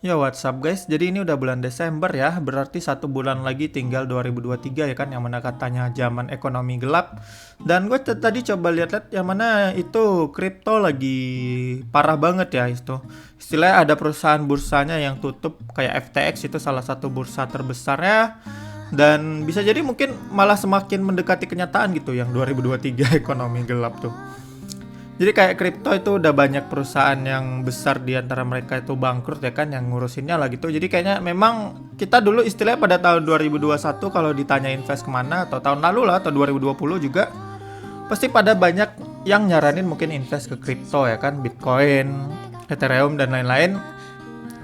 Ya WhatsApp guys, jadi ini udah bulan Desember ya, berarti 1 bulan lagi tinggal 2023 ya kan, yang mana katanya zaman ekonomi gelap. Dan gue tadi coba lihat-lihat yang mana itu kripto lagi parah banget ya itu. Istilahnya ada perusahaan bursanya yang tutup kayak FTX itu salah satu bursa terbesarnya. Dan bisa jadi mungkin malah semakin mendekati kenyataan gitu yang 2023 ekonomi gelap tuh. Jadi kayak kripto itu udah banyak perusahaan yang besar di antara mereka itu bangkrut ya kan yang ngurusinnya lah gitu. Jadi kayaknya memang kita dulu istilahnya pada tahun 2021 kalau ditanya invest kemana atau tahun lalu lah atau 2020 juga pasti pada banyak yang nyaranin mungkin invest ke kripto ya kan, Bitcoin, Ethereum dan lain-lain.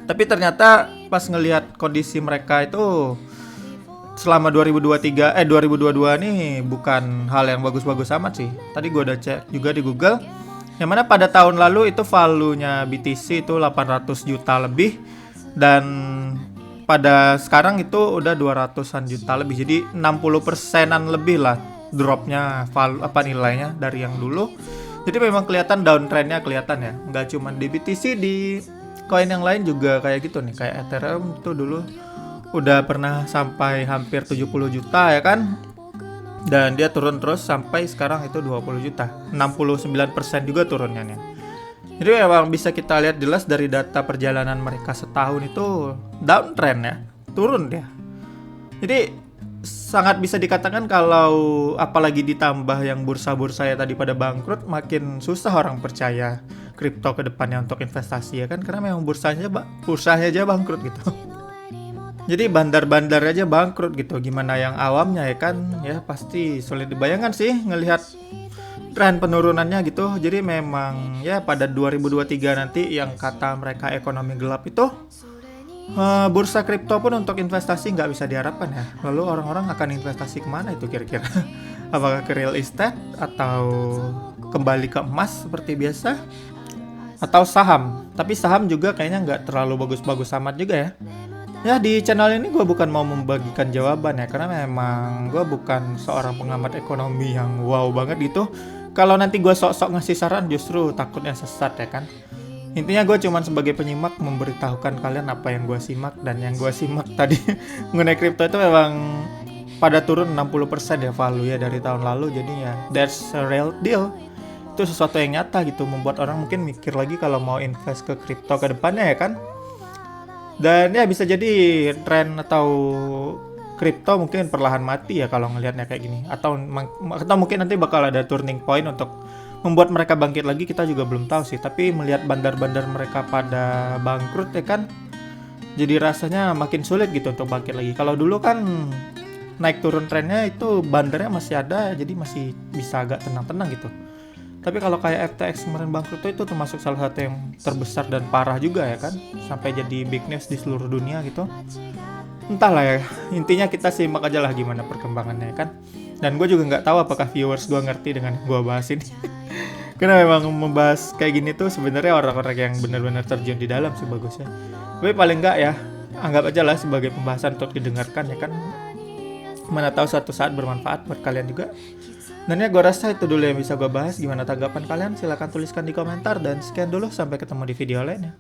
Tapi ternyata pas ngelihat kondisi mereka itu selama 2022 nih bukan hal yang bagus-bagus amat sih. Tadi gue udah cek juga di Google. Yang mana pada tahun lalu itu value-nya BTC itu 800 juta lebih dan pada sekarang itu udah 200-an juta lebih. Jadi 60%-an lebih lah dropnya nilainya dari yang dulu. Jadi memang kelihatan downtrendnya kelihatan ya. Nggak cuma di BTC, di koin yang lain juga kayak gitu nih. Kayak Ethereum tuh dulu udah pernah sampai hampir 70 juta ya kan. Dan dia turun terus sampai sekarang itu 20 juta. 69% juga turunnya nih. Jadi memang bisa kita lihat jelas dari data perjalanan mereka setahun itu downtrend ya. Turun dia. Jadi sangat bisa dikatakan kalau apalagi ditambah yang bursa-bursa ya tadi pada bangkrut, makin susah orang percaya kripto ke depannya untuk investasi ya kan, karena memang bursanya aja bangkrut gitu. Jadi bandar-bandar aja bangkrut gitu. Gimana yang awamnya ya kan? Ya pasti sulit dibayangkan sih ngelihat tren penurunannya gitu. Jadi memang ya pada 2023 nanti yang kata mereka ekonomi gelap itu bursa kripto pun untuk investasi nggak bisa diharapkan ya. Lalu orang-orang akan investasi kemana itu kira-kira? Apakah ke real estate atau kembali ke emas seperti biasa? Atau saham? Tapi saham juga kayaknya nggak terlalu bagus-bagus amat juga ya. Ya di channel ini gue bukan mau membagikan jawaban ya, karena memang gue bukan seorang pengamat ekonomi yang wow banget gitu. Kalau nanti gue sok-sok ngasih saran justru takutnya sesat ya kan. Intinya gue cuman sebagai penyimak memberitahukan kalian apa yang gue simak, dan yang gue simak tadi mengenai kripto itu memang pada turun 60% ya value ya dari tahun lalu. Jadi ya that's a real deal. Itu sesuatu yang nyata gitu, membuat orang mungkin mikir lagi kalau mau invest ke kripto ke depannya ya kan. Dan ya bisa jadi tren atau kripto mungkin perlahan mati ya kalau ngelihatnya kayak gini. Atau mungkin nanti bakal ada turning point untuk membuat mereka bangkit lagi, kita juga belum tahu sih. Tapi melihat bandar-bandar mereka pada bangkrut ya kan, jadi rasanya makin sulit gitu untuk bangkit lagi. Kalau dulu kan naik turun trennya itu bandarnya masih ada, jadi masih bisa agak tenang-tenang gitu. Tapi kalau kayak FTX kemarin bangkrut itu termasuk salah satu yang terbesar dan parah juga ya kan, sampai jadi big news di seluruh dunia gitu. Entahlah ya, intinya kita simak aja lah gimana perkembangannya ya kan. Dan gue juga nggak tahu apakah viewers gue ngerti dengan yang gue bahas ini. Karena memang membahas kayak gini tuh sebenarnya orang-orang yang benar-benar terjun di dalam sih bagusnya. Tapi paling nggak ya, anggap aja lah sebagai pembahasan untuk didengarkan ya kan. Mana tahu suatu saat bermanfaat buat kalian juga. Dan ya gue rasa itu dulu yang bisa gue bahas. Gimana tanggapan kalian? Silahkan tuliskan di komentar. Dan sekian dulu, sampai ketemu di video lainnya.